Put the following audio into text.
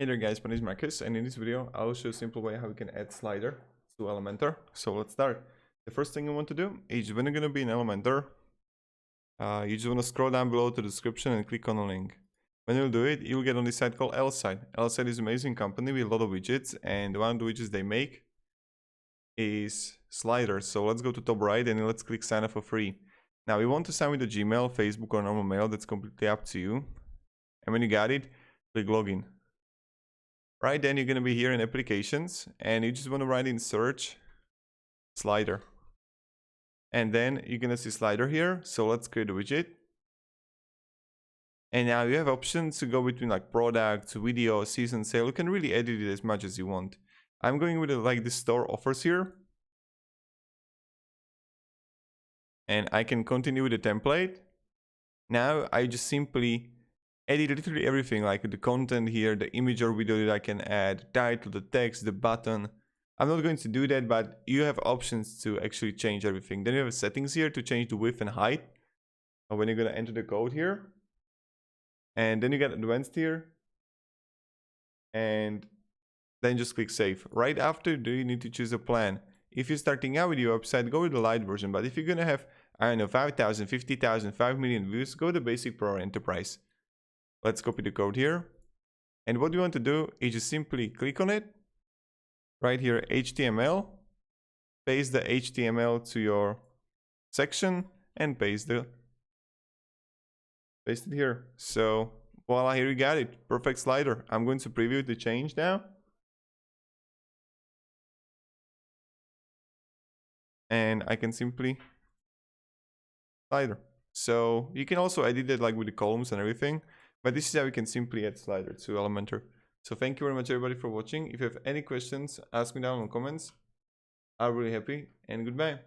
Hey there guys, my name is Marcus, and in this video I'll show you a simple way how we can add slider to Elementor. So let's start. The first thing you want to do is when you're going to be in Elementor, you just want to scroll down below to the description and click on the link. When you'll do it, you'll get on this site called Elsite. Elsite is an amazing company with a lot of widgets, and one of the widgets they make is sliders. So let's go to top right and let's click sign up for free. Now we want to sign with the Gmail, Facebook or normal mail. That's completely up to you. And when you got it, click login. Right, then you're going to be here in applications and you just want to write in search slider. And then you're going to see slider here. So let's create a widget. And now you have options to go between like products, video, season sale. You can really edit it as much as you want. I'm going with like the store offers here. And I can continue with the template. Now I just simply edit literally everything, like the content here, the image or video that I can add, title, the text, the button. I'm not going to do that, but you have options to actually change everything. Then you have settings here to change the width and height when you're going to enter the code here. And then you get advanced here. And then just click save. Right after, you need to choose a plan. If you're starting out with your website, go with the light version. But if you're going to have, I don't know, 5,000, 50,000, 5 million views, go to basic, pro, or enterprise. Let's copy the code here. And what you want to do is just simply click on it. Right here, HTML. Paste the HTML to your section and paste it here. So voila, here you got it. Perfect slider. I'm going to preview the change now. And I can simply slider. So you can also edit it like with the columns and everything. But this is how you can simply add slider to Elementor. So thank you very much everybody for watching. If you have any questions, ask me down in the comments. I'm really happy and goodbye.